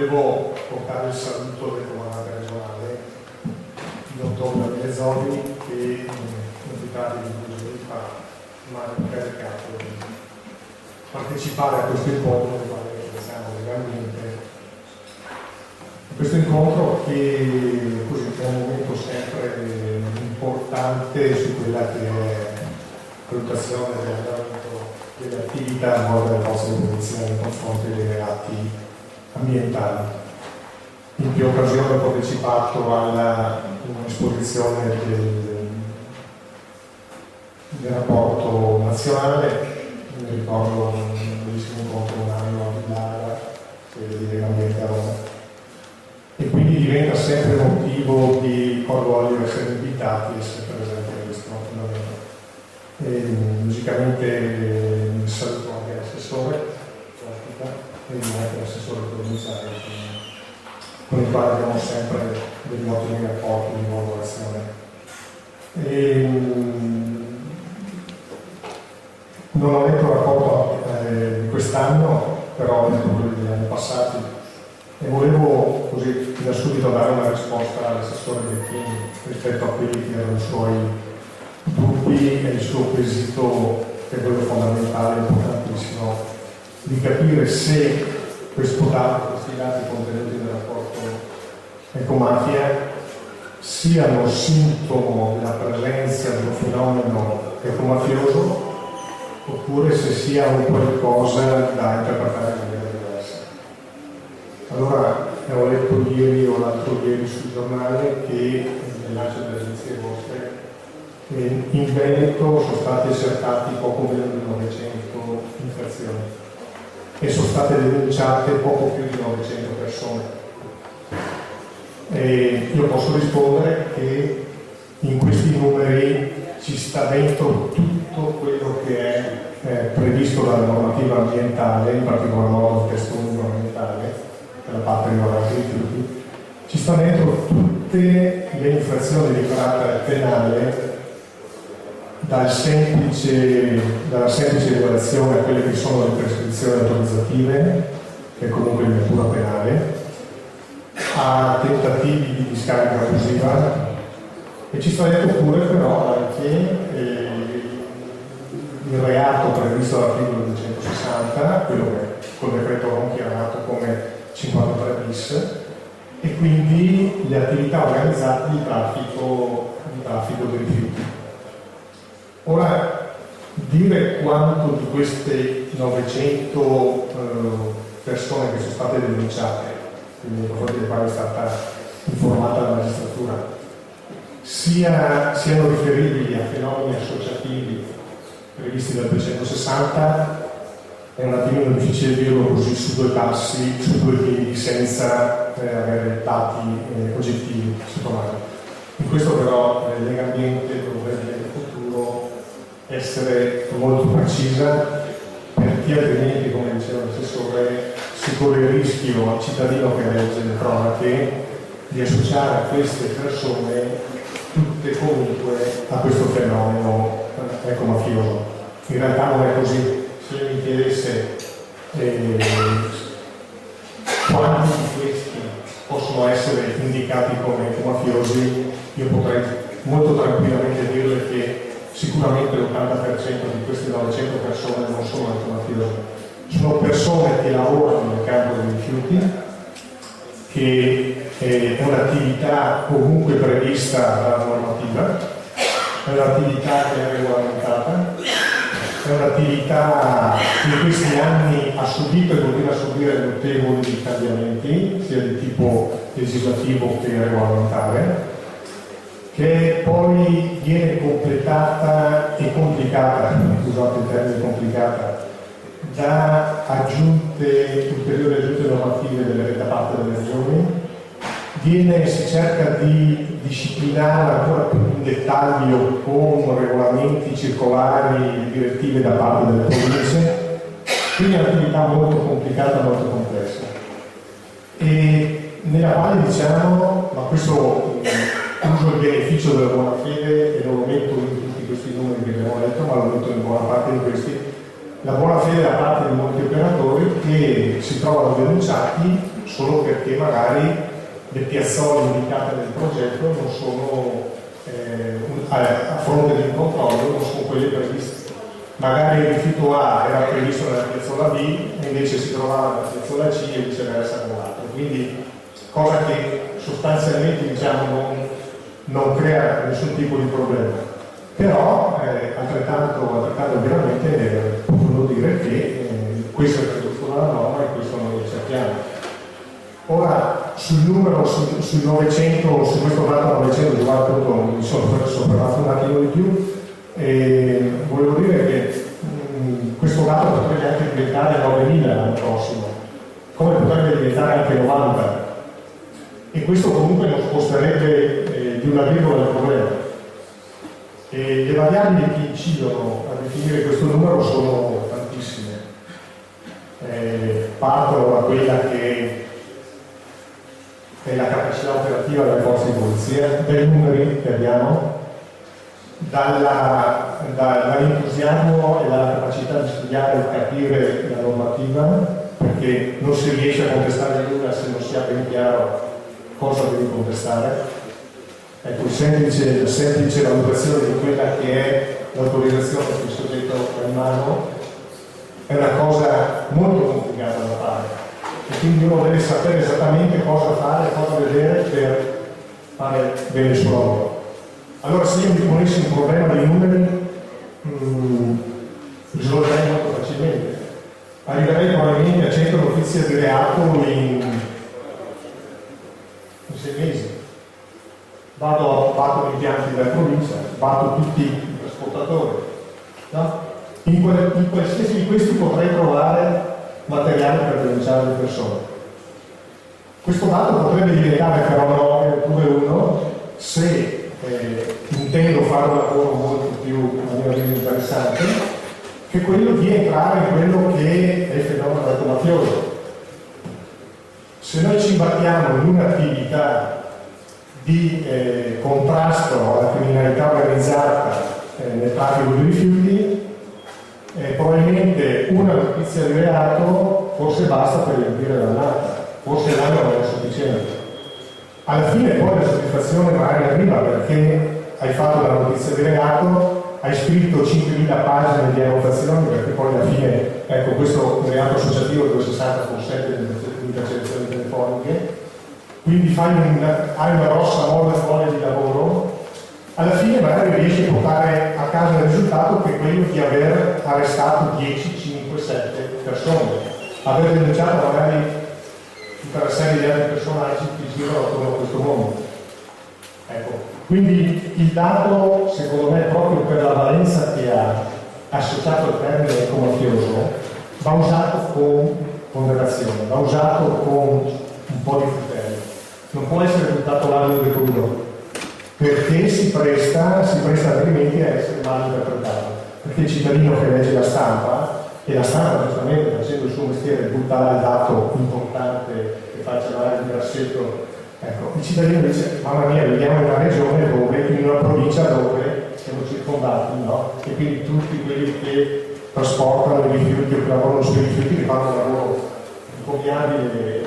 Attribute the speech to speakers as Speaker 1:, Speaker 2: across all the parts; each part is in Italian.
Speaker 1: volevo portare il saluto del comandante regionale, il dottor Daniele Zoli, che invitati di 2 giorni fa mi ha incaricato di partecipare a questo incontro, del quale ringraziamo legalmente. Questo incontro che così è un momento sempre importante su quella che è la valutazione delle attività svolte dalle forze di polizia nei confronti dei reati ambientali. In più occasioni ho partecipato alla un'esposizione del rapporto nazionale, mi ricordo un bellissimo incontro un anno a Villara, quello di Legambiente a Roma. E quindi diventa sempre motivo di cordoglio essere invitati e essere presenti a questo appuntamento. Logicamente saluto anche l'assessore e anche l'assessore provinciale con il quale abbiamo sempre degli ottimi rapporti di collaborazione. Non ho letto il rapporto di quest'anno, però ho letto quelli degli anni passati. E volevo così da subito dare una risposta all'assessore Becchini rispetto a quelli che erano i suoi dubbi e il suo quesito, che è quello fondamentale, importantissimo, di capire se questi dati contenuti nel rapporto ecomafia siano sintomo della presenza di un fenomeno ecomafioso oppure se sia un qualcosa da interpretare in maniera diversa. Allora, ho letto ieri o l'altro ieri sul giornale che nel lancio delle agenzie vostre in Veneto sono stati accertati poco meno di 900 infrazioni e sono state denunciate poco più di 900 persone. E io posso rispondere che in questi numeri ci sta dentro tutto quello che è previsto dalla normativa ambientale, in particolar modo il testo unico ambientale, la parte riguardante i rifiuti, ci sta dentro tutte le infrazioni di carattere penale, dalla semplice violazione a quelle che sono le prescrizioni autorizzative, che è comunque di natura penale, a tentativi di discarica abusiva, e ci sta dentro pure però anche il reato previsto dall'articolo 260, quello che col decreto Ronchi era nato come 53 bis, e quindi le attività organizzate di traffico di rifiuti. Ora, dire quanto di queste 900 persone che sono state denunciate, quindi nei confronti delle quali è stata informata la magistratura, siano riferibili a fenomeni associativi previsti dal 360, è un attimino difficile dirlo così su 2 passi, su 2 piedi, senza avere dati oggettivi sotto mano. In questo però Legambiente dovrebbe nel futuro essere molto precisa, perché altrimenti, come diceva l'assessore, si corre il rischio al cittadino che legge le cronache di associare a queste persone tutte comunque a questo fenomeno ecomafioso. In realtà non è così. Se mi chiedesse quanti di questi possono essere indicati come ecomafiosi, io potrei molto tranquillamente dirle che sicuramente l'80% di queste 900 persone non sono ecomafiosi. Sono persone che lavorano nel campo dei rifiuti, che è un'attività comunque prevista dalla normativa, è un'attività che è regolamentata, è un'attività che in questi anni ha subito e continua a subire notevoli cambiamenti, sia di tipo legislativo che regolamentare, che poi viene completata e complicata, scusate il termine complicata, da ulteriori aggiunte normative da parte delle regioni. Si cerca di disciplinare ancora più in dettaglio con regolamenti circolari, direttive da parte delle province, quindi è un'attività molto complicata, molto complessa. E nella quale diciamo, ma questo uso il beneficio della buona fede e non lo metto in tutti questi numeri che abbiamo letto, ma lo metto in buona parte di questi, la buona fede da parte di molti operatori che si trovano denunciati solo perché magari le piazzole indicate nel progetto non sono, a fronte di un controllo, non sono quelle previste. Magari il rifiuto A era previsto nella piazzola B e invece si trovava nella piazzola C e viceversa con l'altro. Quindi cosa che sostanzialmente non crea nessun tipo di problema. Però altrettanto veramente voglio dire che questo è previsto dalla norma e questo noi cerchiamo. Ora sul numero, sul 900, su questo dato 900, io appunto mi sono soffermato un attimo di più e volevo dire che questo dato potrebbe anche diventare 9.000 l'anno prossimo, come potrebbe diventare anche 90, e questo comunque non sposterebbe di una virgola il problema. E le variabili che incidono a definire questo numero sono tantissime. Partono da quella che è la capacità operativa delle forze di polizia, dai numeri che abbiamo, dall'entusiasmo e dalla capacità di studiare e capire la normativa, perché non si riesce a contestare nulla se non si ha ben chiaro cosa devi contestare. Ecco, la semplice valutazione di quella che è l'autorizzazione che il soggetto ha in mano è una cosa molto complicata da fare, e quindi uno deve sapere esattamente cosa fare, cosa vedere per fare bene il suo lavoro. Allora, se io mi ponessi un problema di numeri, risolverei molto facilmente. Arriverei probabilmente a 100 notizie di reato in 6 mesi. Batto gli impianti della provincia, batto tutti i trasportatori, no? In qualsiasi di questi potrei trovare materiale per denunciare le persone. Questo dato potrebbe diventare però 9 oppure 1 se intendo fare un lavoro molto più interessante, che è quello di entrare in quello che è il fenomeno del mafioso. Se noi ci imbattiamo in un'attività di contrasto alla criminalità organizzata nel traffico di rifiuti, probabilmente una notizia di reato forse basta per riempire l'annata, forse l'anno non è sufficiente. Alla fine poi la soddisfazione magari arriva perché hai fatto la notizia di reato, hai scritto 5.000 pagine di annotazioni, perché poi alla fine, ecco, questo reato associativo 260 con 7 intercettazioni telefoniche, quindi hai una grossa mole di lavoro, alla fine magari riesci a portare a casa il risultato che è quello di aver arrestato 10, 5, 7 persone, aver denunciato magari tutta la serie di altri personaggi che girano attorno a questo mondo. Ecco, quindi il dato, secondo me, proprio per la valenza che ha associato al termine ecomafioso, va usato con ponderazione, va usato con un po' di criterio. Non può essere buttato l'anno di crudo, perché si presta altrimenti a essere mal interpretato. Perché il cittadino che legge la stampa, e la stampa giustamente facendo il suo mestiere buttare il dato importante che faccia male il grassetto, ecco, il cittadino dice: mamma mia, viviamo in una regione dove, in una provincia dove siamo circondati, no? E quindi tutti quelli che trasportano i rifiuti o che lavorano sui rifiuti, che fanno un lavoro encomiabile,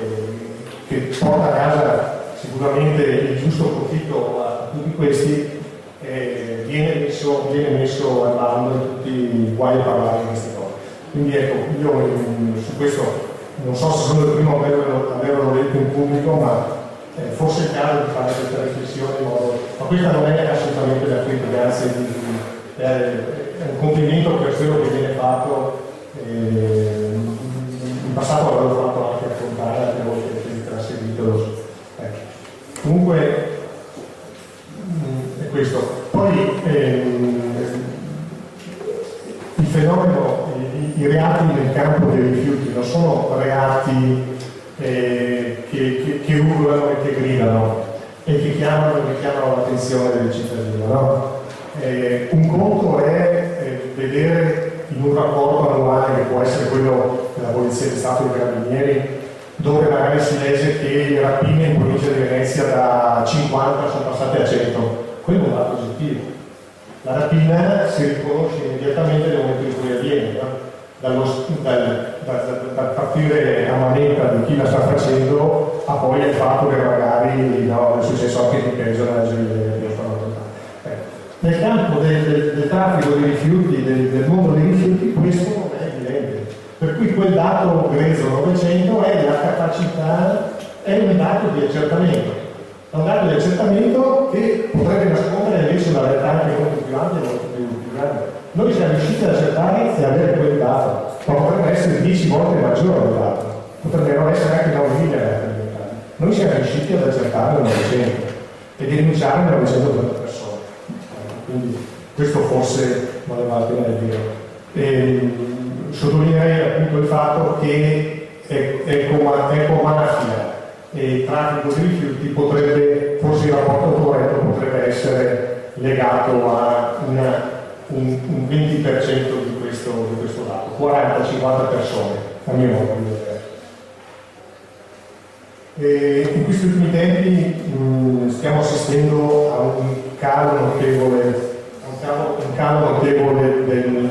Speaker 1: che porta a casa sicuramente il giusto profitto a tutti questi, viene messo al bando e tutti guai a parlare di queste cose. Quindi ecco, io su questo non so se sono il primo a averlo detto in pubblico, ma forse è il caso di fare questa riflessione in modo... Ma questa non è assolutamente da critica, anzi è un complimento per quello che viene fatto. In passato l'avevo fatto anche affrontare altre volte che vi trasferito. Comunque è questo. Poi il fenomeno, i reati nel campo dei rifiuti non sono reati che urlano e che gridano e che chiamano l'attenzione del cittadino, no? Un conto è vedere in un rapporto annuale, che può essere quello della Polizia di Stato e dei Carabinieri, dove magari si legge che le rapine in provincia di Venezia da 50 sono passate a 100. Quello è un dato oggettivo. La rapina si riconosce immediatamente nel momento in cui avviene, no? Dal partire a manetta di chi la sta facendo, a poi il fatto che magari no, è successo anche di peso nella nel campo del traffico dei rifiuti, del mondo dei rifiuti, questo non è evidente. Per cui quel dato grezzo 900 è la capacità, è un dato di accertamento. È un dato di accertamento che potrebbe nascondere invece una realtà anche molto più ampia e molto più grande. Noi siamo riusciti ad accertare e avere quel dato, ma potrebbe essere 10 volte maggiore il dato, potrebbero essere anche 9.000 alimentati. Noi siamo riusciti ad accertare 900 e denunciare 980 persone. Quindi questo forse non vale la pena di dire. Sottolineerei appunto il fatto che ecomafia e traffico di rifiuti potrebbe, forse il rapporto corretto potrebbe essere legato a un 20% di questo dato, 40-50 persone, a mio modo di vedere. In questi ultimi tempi stiamo assistendo a un calo notevole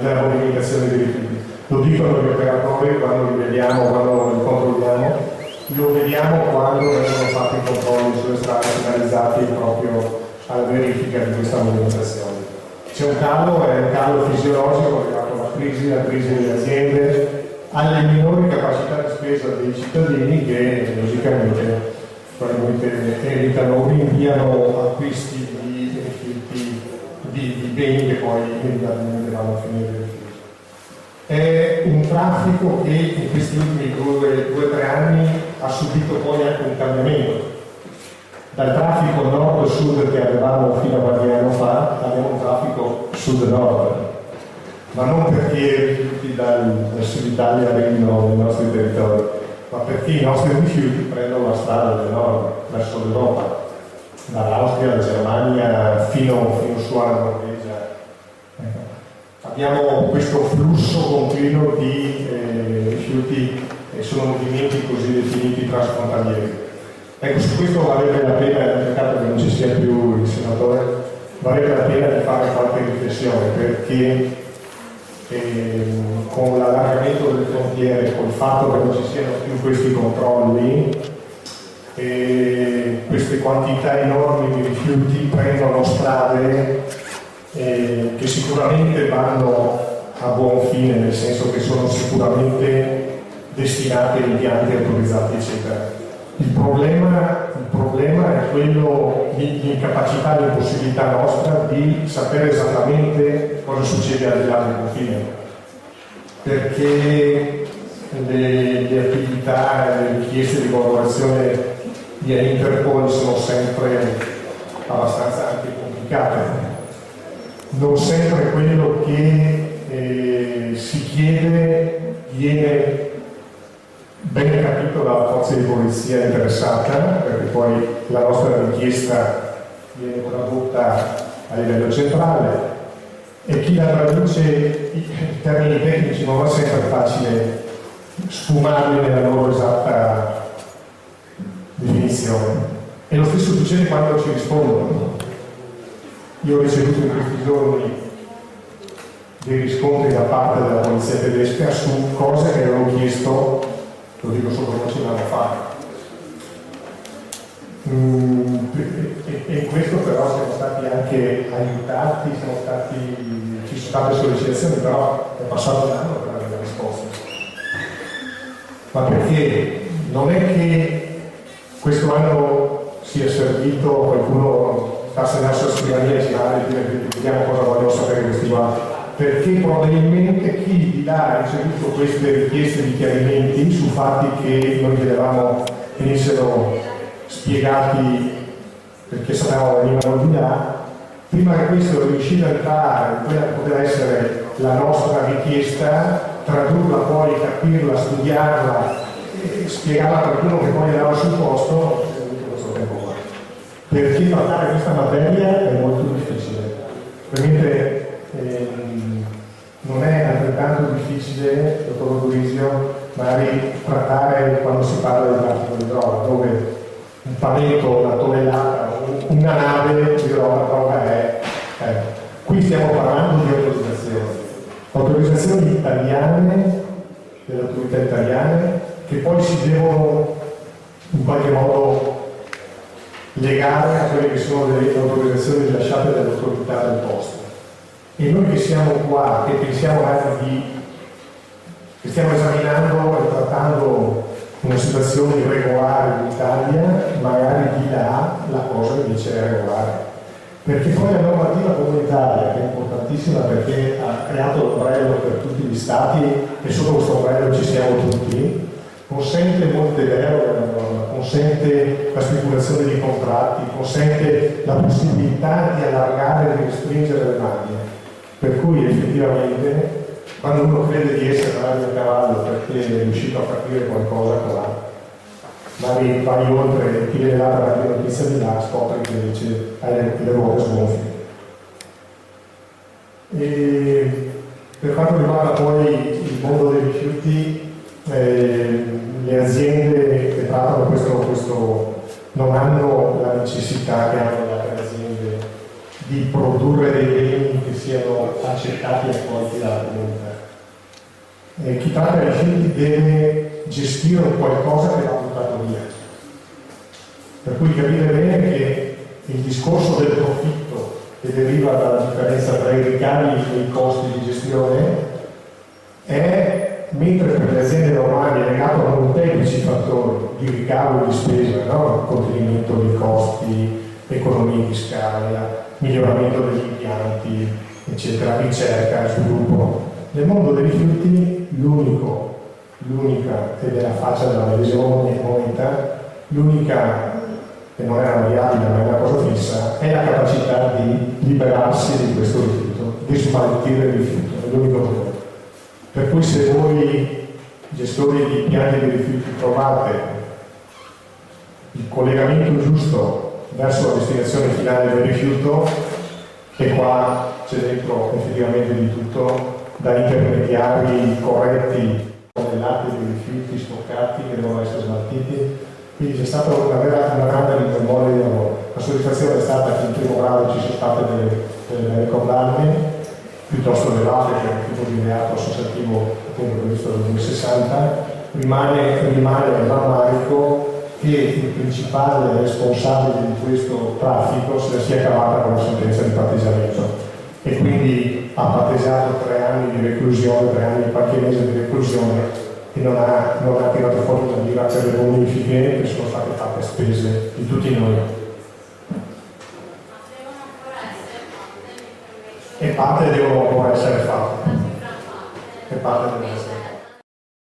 Speaker 1: della movimentazione dei rifiuti. Lo dicono gli operatori quando li vediamo, quando li controlliamo, lo vediamo quando vengono fatti i controlli sulle strade finalizzati proprio alla verifica di questa movimentazione. C'è un calo, è un calo fisiologico legato alla crisi delle aziende, alle minori capacità di spesa dei cittadini che logicamente probabilmente evitano o rinviano acquisti di rifiuti, di beni che poi inevitabilmente vanno a finire nei rifiuti. È un traffico che in questi ultimi 2 o 3 anni ha subito poi anche un cambiamento. Dal traffico nord-sud che avevamo fino a qualche anno fa, abbiamo un traffico sud-nord, ma non perché i rifiuti dal sud Italia arrivino nei nostri territori, ma perché i nostri rifiuti prendono la strada del nord, verso l'Europa, dall'Austria, dalla Germania, fino su alla Norvegia. Abbiamo questo flusso continuo di rifiuti e sono movimenti così definiti transfrontalieri. Ecco, su questo varrebbe la pena, peccato che non ci sia più il senatore, varrebbe la pena di fare qualche riflessione, perché con l'allargamento delle frontiere, col fatto che non ci siano più questi controlli, queste quantità enormi di rifiuti prendono strade che sicuramente vanno a buon fine, nel senso che sono sicuramente destinate a impianti autorizzati, eccetera. Il problema è quello di incapacità, l'impossibilità nostra di sapere esattamente cosa succede al di là del confine, perché le attività e le richieste di collaborazione di Interpol sono sempre abbastanza anche complicate. Non sempre quello che si chiede viene ben capito dalla forza di polizia interessata, perché poi la nostra richiesta viene tradotta a livello centrale e chi la traduce in termini tecnici non è sempre facile sfumarli nella loro esatta definizione. E lo stesso succede quando ci rispondono. Io ho ricevuto in questi giorni dei riscontri da parte della polizia tedesca su cose che avevo chiesto, lo dico solo voce, un anno fa. E in questo però siamo stati anche aiutati, ci sono state sollecitazioni, però è passato un anno per avere la risposta. Ma perché non è che questo anno sia servito, qualcuno passa nella sua scrivania e si va a dire vediamo cosa vogliono sapere questi qua, perché probabilmente chi di là ha ricevuto queste richieste di chiarimenti su fatti che noi chiedevamo venissero spiegati perché sapevamo venivano di là, prima che questo riuscisse a entrare in quella che poteva essere la nostra richiesta, tradurla poi, capirla, studiarla e spiegarla a qualcuno che poi andava sul posto, è avuto questo tempo qua. Perché trattare questa materia è molto difficile. Ovviamente non è altrettanto difficile, dottor Durisio, magari trattare quando si parla di traffico di droga, dove un paletto, una tonnellata, una nave di droga è. Qui stiamo parlando di autorizzazioni italiane, delle autorità italiane, che poi si devono in qualche modo legare a quelle che sono le autorizzazioni rilasciate dall'autorità del posto. E noi che siamo qua, che pensiamo che stiamo esaminando e trattando una situazione irregolare in Italia, magari di là la cosa invece è regolare. Perché poi la normativa comunitaria, che è importantissima perché ha creato l'ombrello per tutti gli stati e sotto questo ombrello ci siamo tutti, consente molte deroghe alla norma, consente la stipulazione di contratti, consente la possibilità di allargare e di restringere le maglie. Per cui effettivamente quando uno crede di essere a cavallo perché è riuscito a capire qualcosa qua, magari vai oltre chi viene data la notizia di là, scopri che invece hai le ruote sgonfie. E per quanto riguarda poi il mondo dei rifiuti, le aziende che trattano questo non hanno la necessità che hanno le altre aziende di produrre dei beni che siano accettati e accolti dalla comunità. Chi tratta i rifiuti deve gestire qualcosa che va buttato via. Per cui capire bene che il discorso del profitto che deriva dalla differenza tra i ricavi e i costi di gestione è, mentre per le aziende normali è legato a molteplici fattori di ricavo e di spesa, no? Contenimento dei costi, economie di scala, miglioramento degli impianti, eccetera, ricerca, sviluppo. Nel mondo dei rifiuti l'unica, ed è la faccia della medesima moneta, l'unica che non è una variabile ma è una cosa fissa, è la capacità di liberarsi di questo rifiuto, di smaltire il rifiuto, è l'unico modo. Per cui se voi, gestori di piani di rifiuti, trovate il collegamento giusto verso la destinazione finale del rifiuto, e qua c'è dentro effettivamente di tutto, da intermediari corretti, tonnellate di rifiuti stoccati che devono essere smaltiti. Quindi c'è stata una grande memoria di lavoro. La soddisfazione è stata che in primo grado ci sono state delle condanne piuttosto elevate per il tipo di reato associativo appunto previsto dal 2060. Rimane il rammarico che il principale responsabile di questo traffico se la sia cavata con la sentenza di patteggiamento e quindi ha patteggiato 3 anni di reclusione, 3 anni e qualche mese di reclusione, e non ha tirato fuori una lira per le bonifiche che sono state fatte a spese di tutti noi. E parte devono ancora essere fatte. E parte devono essere